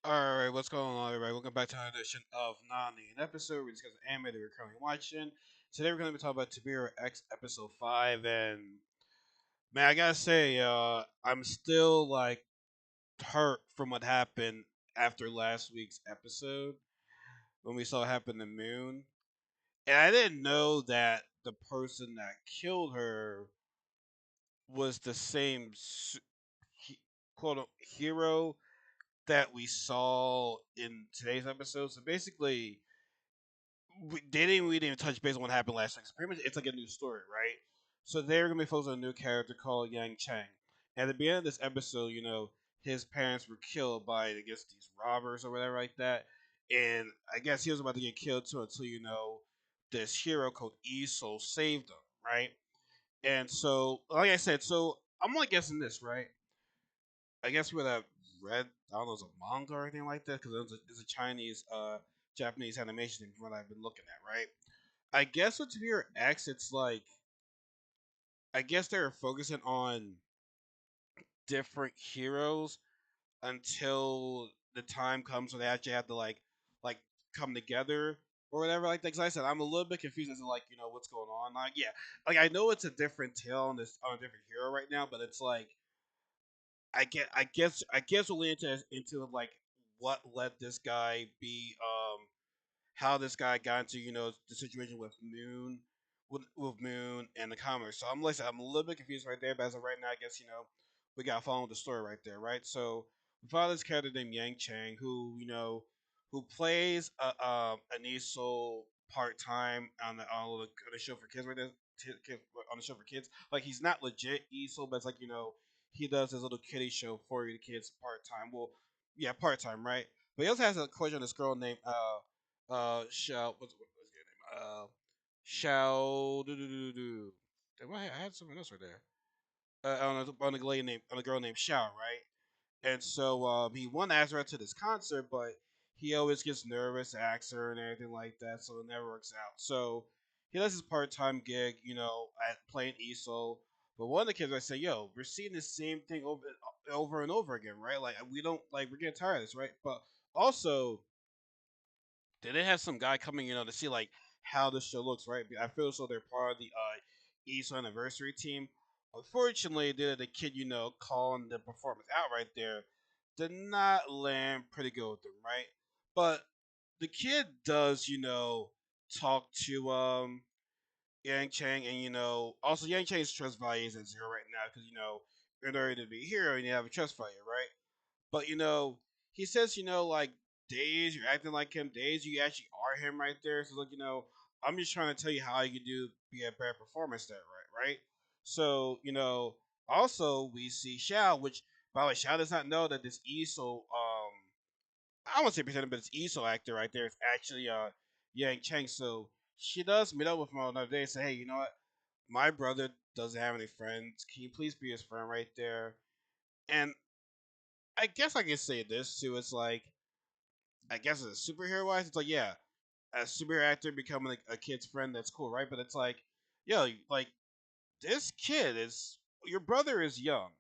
Alright, what's going on, everybody? Welcome back to another edition of Nani, an episode we discuss an anime that we're currently watching. Today we're going to be talking about Tabira X Episode 5, and man, I gotta say, I'm still, hurt from what happened after last week's episode, when we saw it happen to Moon. And I didn't know that the person that killed her was the same, he- quote, hero that we saw in today's episode. So basically, we didn't even touch base on what happened last week. So pretty much, it's like a new story, right? So they're gonna be focused on a new character called Yang Chang. At the beginning of this episode, his parents were killed by, I guess, these robbers or whatever like that, and I guess he was about to get killed too until this hero called Iso saved him, right? And so, like I said, so I'm only guessing this, right? I guess we would have read, I don't know, it's a manga or anything like that because it's a Chinese, Japanese animation thing from what I've been looking at, right? I guess with Severe X, it's like I guess they're focusing on different heroes until the time comes when they actually have to like come together or whatever like that. Because I said I'm a little bit confused as to what's going on. Like yeah, like I know it's a different tale on this on a different hero right now, but it's like I guess we'll lead into like what let this guy be how this guy got into the situation with Moon, with Moon and the commerce. So I'm a little bit confused right there, but as of right now, I guess we got to follow the story right there, right? So we follow this character named Yang Chang, who plays an Anisol part time on the show for kids right there. On the show for kids, like he's not legit Esol, but it's like he does his little kiddie show for the kids part time. Well, yeah, part time, right? But he also has a crush on this girl named Shao. What's her name? Shao. Do do do do. I had something else right there. On a girl named Shao, right? And so he wanted to ask her out to this concert, but he always gets nervous, asks her and everything like that, so it never works out. So he does his part time gig, at playing ESO. But one of the kids I say, "Yo, we're seeing the same thing over and over again, right? Like we don't like we're getting tired of this, right?" But also they did have some guy coming, to see like how the show looks, right? I feel so they're part of the East anniversary team. Unfortunately, the kid, calling the performance out right there, did not land pretty good with them, right? But the kid does, talk to Yang Chang, and also Yang Chang's trust value is at zero right now because in order to be a hero, you have a trust value, right? But he says, like days you're acting like him, days you actually are him right there. So like, I'm just trying to tell you how you can be a better performance there, right? So, also we see Xiao, which by the way, Xiao does not know that this ESO I won't say presenter, but it's ESO actor right there. It's actually Yang Cheng. So she does meet up with him another day and say, hey, you know what? My brother doesn't have any friends. Can you please be his friend right there? And I guess I can say this too. It's like I guess as a superhero wise, it's like yeah, a superhero actor becoming like a kid's friend, that's cool, right? But it's like, yo, like this kid is your brother is young.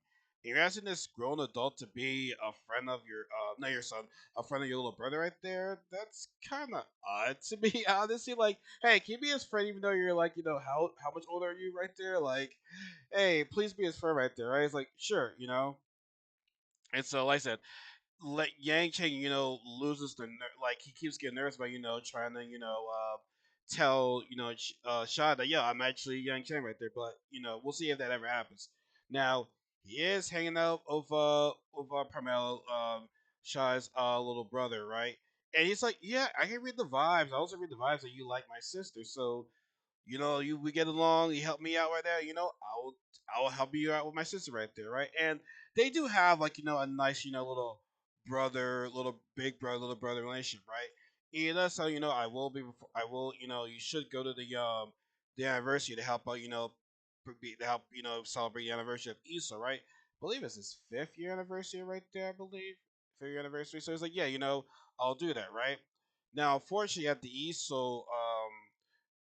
You're asking this grown adult to be a friend of your not your son, a friend of your little brother right there. That's kind of odd to me, honestly. Like, hey, can you be his friend even though you're like, how much older are you right there? Like, hey, please be his friend right there, right? It's like, sure, And so, like I said, let Yang Cheng, loses like he keeps getting nervous about, trying to, tell, Shah that, yeah, I'm actually Yang Cheng right there. But, we'll see if that ever happens. Now, he is hanging out with Pamela, Shah's little brother, right? And he's like, yeah, I can read the vibes. I also read the vibes that you like my sister. So, we get along. You help me out right there. I'll help you out with my sister right there, right? And they do have like a nice little brother, little big brother, little brother relationship, right? And that's how I will you should go to the anniversary to help out to help celebrate the anniversary of Issa, right? I believe it's his 5th year anniversary right there. I believe 5th year anniversary. So it's like yeah, I'll do that, right? Now, unfortunately, at the Issa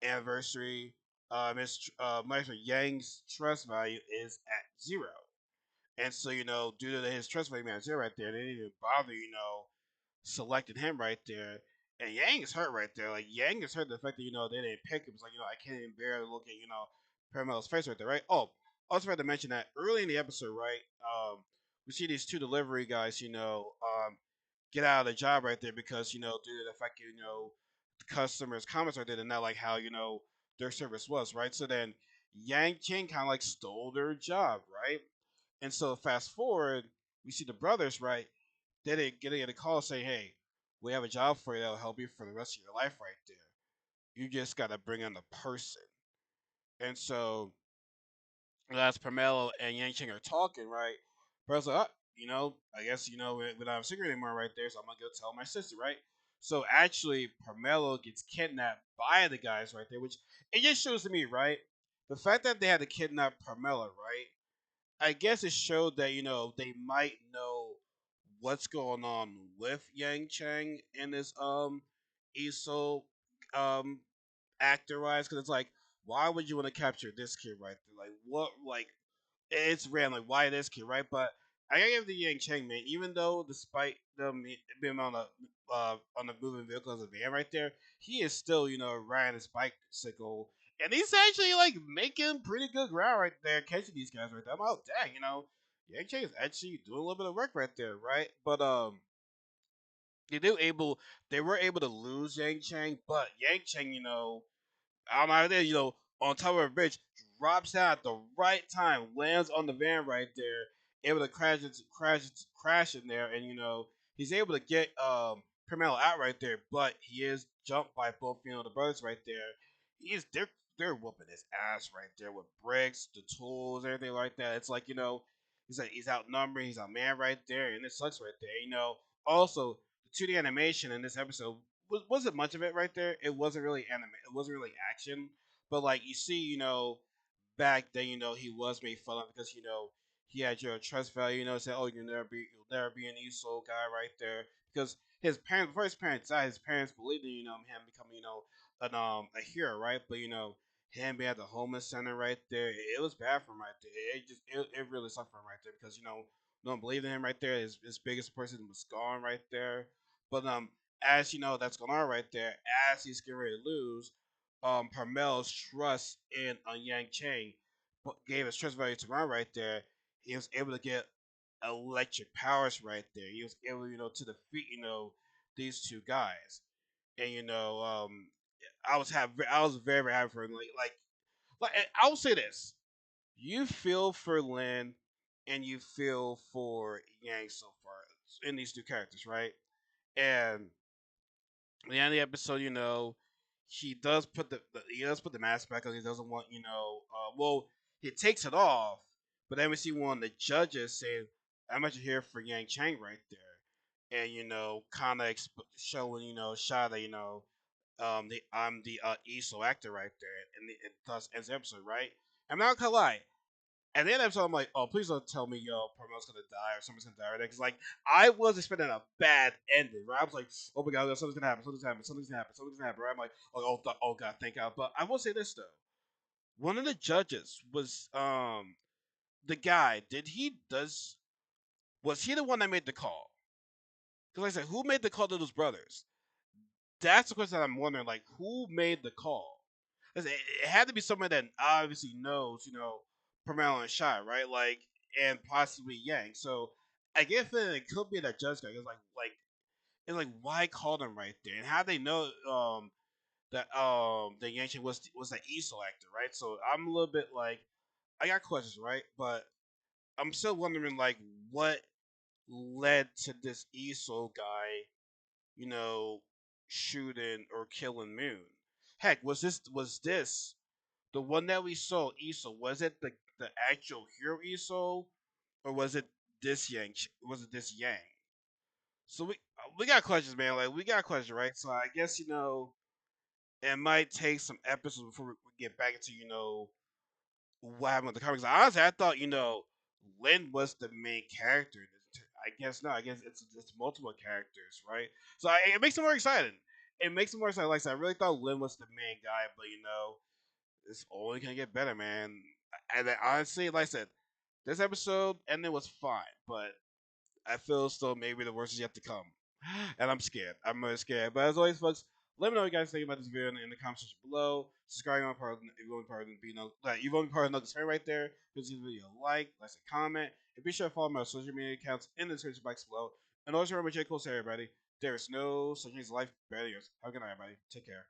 anniversary, Mr. Yang's trust value is at zero. And so, due to his trust value being at zero right there, they didn't even bother, selected him right there. And Yang is hurt right there. Like Yang is hurt the fact that they didn't pick him. It's like I can't even bear to look at Paramel's face right there, right? Oh, also forgot to mention that early in the episode, right? We see these two delivery guys, get out of the job right there because due to the fact the customers' comments right there did not like how their service was, right? So then Yang King kind of like stole their job, right? And so fast forward, we see the brothers, right? They didn't get a call saying, "Hey, we have a job for you that'll help you for the rest of your life, right there. You just gotta bring in the person." And so as Pamela and Yang Ching are talking, right? Bro's like, I guess we don't have a secret anymore, right there. So I'm gonna go tell my sister, right? So actually, Pamela gets kidnapped by the guys right there, which it just shows to me, right? The fact that they had to kidnap Pamela, right? I guess it showed that they might know what's going on with Yang Chang and his ESO um actor wise, because it's like, why would you want to capture this kid right there? Like what? Like it's random. Like why this kid, right? But I gotta give the Yang Chang man, even though despite them being on the moving vehicle as a van right there, he is still riding his bicycle, and he's actually like making pretty good ground right there, catching these guys right there. I'm like, oh dang, Yang Chang is actually doing a little bit of work right there, right? But they do able they were able to lose Yang Chang, but Yang Chang, I'm out there, on top of a bridge, drops down at the right time, lands on the van right there, able to crash in there, and he's able to get Carmelo out right there, but he is jumped by both the brothers right there. They're whooping his ass right there with bricks, the tools, everything like that. It's like he's outnumbered, he's outmanned right there, and it sucks right there. Also the 2D animation in this episode wasn't much of it right there. It wasn't really anime. It wasn't really action. But like you see, back then, he was made fun of because he had your trust value. Said, "Oh, you'll never be an ESOL guy right there." Because his parents, before his parents died, his parents believed in him becoming a hero, right? But him being at the homeless center right there, it was bad for him right there. It really sucked for him right there because no one believed in him right there. His biggest person was gone right there. But as that's going on right there, as he's getting ready to lose, Parmel's trust in Yang Chang gave his trust value to run right there. He was able to get electric powers right there. He was able, to defeat, these two guys. And I was very, very happy for him. Like I will say this: you feel for Lin, and you feel for Yang so far in these two characters, right? And at the end of the episode, he does put the mask back because he doesn't want well, he takes it off, but then we see one of the judges saying, "I'm actually here for Yang Chang right there," and kind of showing shot that I'm the ESO actor right there, and it thus ends the episode, right? I'm not gonna lie, and then I'm like, oh, please don't tell me, Parmel's gonna die or someone's gonna die right there. Because, like, I was expecting a bad ending, right? I was like, oh my god, something's gonna happen, something's gonna happen, something's gonna happen, something's gonna happen, right? I'm like, oh god, thank god. But I will say this, though. One of the judges was, the guy. Was he the one that made the call? Because, like I said, who made the call to those brothers? That's the question that I'm wondering, like, who made the call? 'Cause it had to be someone that obviously knows, Pramela and Shy, right? Like, and possibly Yang. So I guess that it could be that judge guy. It's like why call them right there? And how they know that Yang was the ESO actor, right? So I'm a little bit like I got questions, right? But I'm still wondering like what led to this ESO guy, you know, shooting or killing Moon. Heck, was this the one that we saw ESO? Was it the actual hero ESO, or was it this Yang? Was it this Yang? So we got questions, man. Like we got questions, right? So I guess it might take some episodes before we get back into what happened with the comics. Honestly, I thought Lin was the main character. I guess not. I guess it's multiple characters, right? So it makes it more exciting. It makes it more exciting. Like I said, I really thought Lin was the main guy, but it's only gonna get better, man. And then, honestly, like I said, this episode ending was fine, but I feel still maybe the worst is yet to come. And I'm scared. I'm really scared. But as always, folks, let me know what you guys think about this video in the comment section below. Subscribe on part if you've only part of be no like you've only part of notice right there. Give this video a like a comment, and be sure to follow my social media accounts in the description box below. And always remember, J. Close to everybody. There is no such thing as life better than yours. Have a good night, everybody. Take care.